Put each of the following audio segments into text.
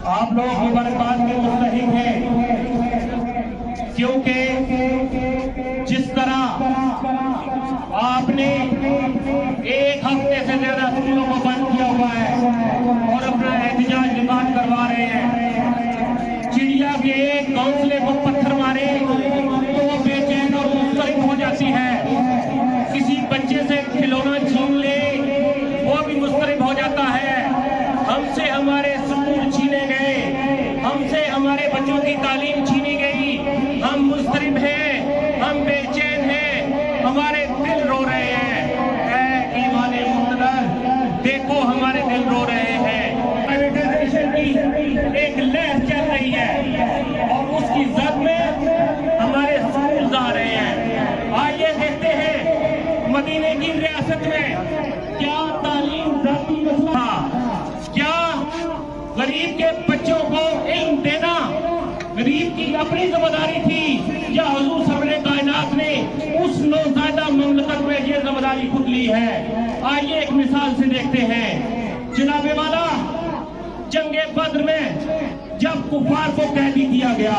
آپ لوگ مبارکباد کے مستحق ہیں، کیونکہ جس طرح آپ نے ایک ہفتے سے زیادہ اسکولوں کو بند کیا ہوا ہے اور اپنا احتجاج ریکارڈ کروا رہے ہیں، چڑیا کے ایک گھونسلے کو پتھر مارے تو وہ بے چین اور مضطرب ہو جاتی ہے، کسی بچے سے کھلونا چھین لے وہ بھی مضطرب ہو جاتا ہے۔ ہم سے ہمارے سکول چھینے گئے، ہم سے ہمارے بچوں کی تعلیم چھینی گئی، ہم مضطرب ہیں، ہم بے چین ہیں، ہمارے دل رو رہے ہیں۔ اے ایمان مقتدر، دیکھو ہمارے دل رو رہے ہیں۔ پرائیویٹائزیشن کی ایک لہر چل رہی ہے اور اس کی زد میں ہمارے سکول آ رہے ہیں۔ آئیے دیکھتے ہیں مدینے کی ریاست میں کیا تعلیم ذاتی مسئلہ تھا، کیا غریب کے بچوں کو علم دینا غریب کی اپنی ذمہ داری تھی یا حضور سرور کائنات نے اس نوزائیدہ مملکت میں یہ ذمہ داری خود لی ہے؟ آئیے ایک مثال سے دیکھتے ہیں۔ جناب والا، جنگ بدر میں جب کفار کو قیدی کیا گیا،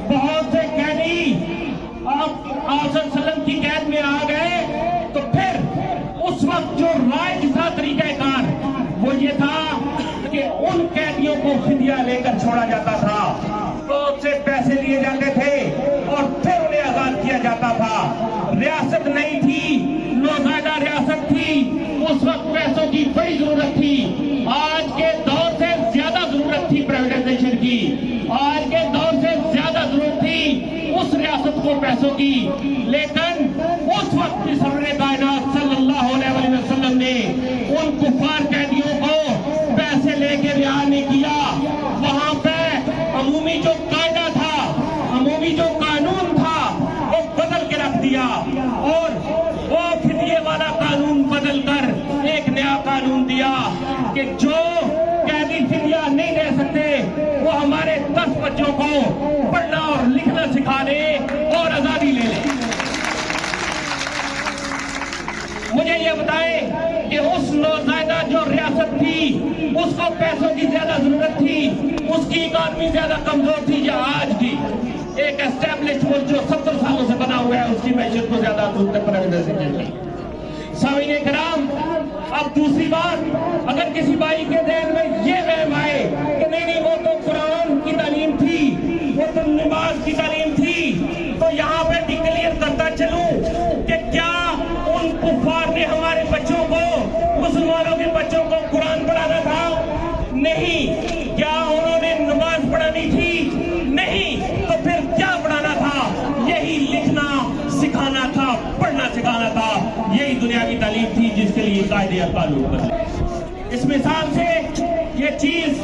بہت سے قیدی آپ صلی اللہ علیہ وسلم کی قید میں آ گئے، تو پھر اس وقت جو رائج تھا طریقہ کار وہ یہ تھا کہ ان قیدیوں کو فدیہ لے کر چھوڑا جاتا تھا، بہت سے پیسے لیے جاتے تھے اور پھر انہیں آزاد کیا جاتا تھا۔ ریاست نہیں تھی، نوزائیدہ ریاست تھی، اس وقت پیسوں کی بڑی ضرورت تھی۔ آج کے دور سے زیادہ ضرورت تھی پرائیویٹائزیشن کی، آج کے دور سے زیادہ ضرورت تھی اس ریاست کو پیسوں کی، لیکن اس وقت بھی سرور کائنات صلی اللہ علیہ وسلم نے ان کفار قیدیوں کو پیسے لے کے رہا نہیں کیا۔ وہاں پہ عمومی جو قاعدہ تھا، عمومی جو قانون تھا وہ بدل کے رکھ دیا اور وہ فدیے والا قانون بدل کر ایک نیا قانون دیا کہ جو قیدی فدیہ نہیں دے سکتے وہ ہمارے 10 بچوں کو پڑھنا اور لکھنا سکھا دے اور آزادی لے لے۔ مجھے یہ بتائیں کہ اس نوزائیدہ جو ریاست تھی اس کو پیسوں کی زیادہ ضرورت تھی، اس کی اکانومی زیادہ کمزور تھی یا آج کی ایک اسٹیبلش ملک جو 70 سالوں سے بنا ہوا ہے اس کی معیشت کو زیادہ ضرورت ہے پرائیویٹائزیشن کی؟ سامعین کرام، اب دوسری بات، اگر کسی بھائی کے ذہن میں یہ وہم آئے کہ نہیں وہ تو قرآن کی تعلیم تھی، وہ تو نماز کی تعلیم تھی، تو یہاں پہ ڈکلیئر کرتا چلوں کہ کیا ان کفار نے ہمارے بچوں کو، مسلمانوں کے بچوں کو قرآن پڑھانا تھا؟ نہیں۔ کیا انہوں نے نماز پڑھانی تھی؟ نہیں۔ تو پھر کیا پڑھانا تھا؟ یہی لکھنا سکھانا تھا، پڑھنا سکھانا تھا، یہی دنیاوی تعلیم تھی جس کے لیے قاعدے اور قانون بدلے۔ اس مثال سے یہ چیز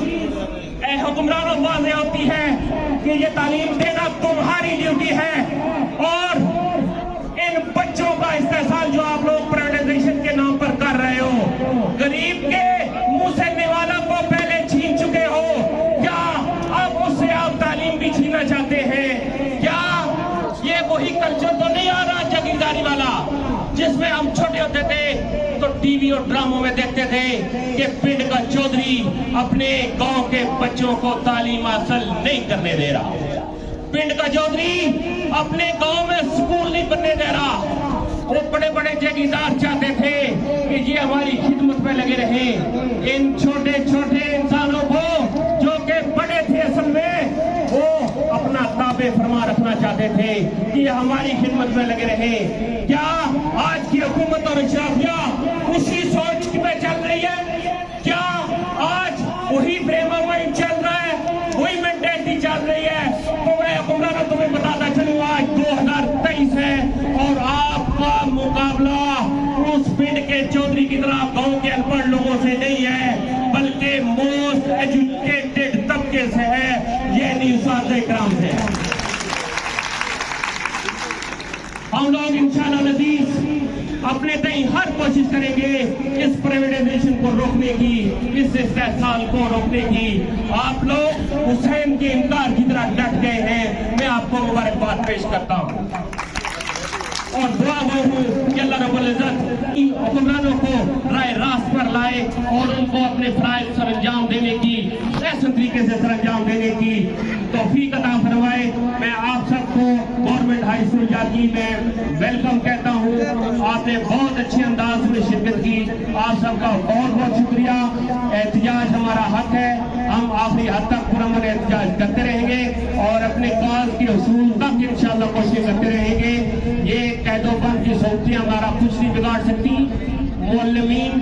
اے حکمرانوں واضح ہوتی ہے کہ یہ تعلیم دینا تمہاری ڈیوٹی ہے، اور ان بچوں کا استحصال جو آپ لوگ پرائیویٹائزیشن کے نام پر کر رہے ہو، غریب کے منہ سے نوالا کو پہلے چھین چکے ہو، کیا اب اس سے آپ تعلیم بھی چھیننا چاہتے ہیں؟ کیا یہ وہی کلچر تو نہیں آ رہا جاگیرداری والا جس میں ہم چھوٹے ہوتے تھے تو ٹی وی اور ڈراموں میں دیکھتے تھے کہ پنڈ کا چودھری اپنے گاؤں کے بچوں کو تعلیم حاصل نہیں کرنے دے رہا، پنڈ کا چودھری اپنے گاؤں میں سکول نہیں بننے دے رہا؟ وہ بڑے بڑے جاگیردار چاہتے تھے کہ یہ ہماری خدمت میں لگے رہیں، ان چھوٹے چھوٹے انسانوں کو جو کہ بڑے تھے اصل میں وہ اپنا تابع فرما رکھنا چاہتے تھے کہ یہ ہماری خدمت میں لگے رہیں۔ کیا آج کی حکومت اور اشرافیہ اسی سوچ میں چل رہی ہے؟ کیا آج وہی فریم آف مائنڈ چل رہا ہے، وہی مینٹیلٹی چل رہی ہے؟ تو میں حکمرانوں تمہیں بتاتا چلوں آج 2023 ہے اور آپ کا مقابلہ اس پنڈ کے چودھری کی طرح گاؤں کے ان پڑھ لوگوں سے نہیں ہے بلکہ موسٹ ایجوکیٹڈ طبقے سے ہے، یعنی اساتذہ کرام سے۔ ہم لوگ انشاءاللہ عزیز اپنے تئیں ہر کوشش کریں گے اس پرائیویٹائزیشن کو روکنے کی، اس استحصال کو روکنے کی۔ آپ لوگ حسین کے انکار کی طرح ڈٹ گئے ہیں، میں آپ کو مبارکباد پیش کرتا ہوں۔ اور دعا وہ ہو کہ اللہ رب العزت حکمرانوں کو رائے راست پر لائے اور ان کو اپنے فرائض سر انجام دینے کی احسن طریقے سے سر انجام دینے کی توفیق عطا فرمائے. میں آپ سب کو گورنمنٹ ہائی اسکول جاکی میں ویلکم کہتا ہوں. آپ نے بہت اچھے انداز میں شرکت کی. آپ سب کا بہت بہت شکریہ. احتجاج ہمارا حق ہے. ہم آخری حد تک پرامن احتجاج کرتے رہیں گے اور اپنے کاز کے حصول تک انشاءاللہ کوشش کرتے رہیں گے. یہ قید و بند کی صورتیں ہمارا کچھ نہیں بگاڑ سکتی. معلمین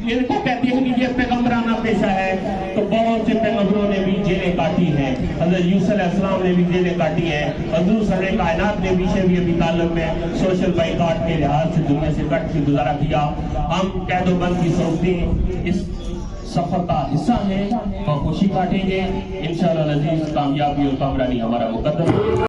ان کو کہتے ہیں کہ یہ پیغمبرانہ پیشہ ہے تو بہت سے پیغمبروں نے بھی جیلیں کاٹی ہیں. حضرت یوسف علیہ السلام نے بھی جیلیں کاٹی ہیں. حضور سرور کائنات نے بھی ابھی تعلق میں سوشل بائیکاٹ کے لحاظ سے دنیا سے کٹ کے گزارا کیا. ہم قید و بند کی صورتیں اس سفر کا حصہ ہیں اور خوشی کاٹیں گے انشاءاللہ. عزیز کامیابی اور کامرانی ہمارا مقدم ہے.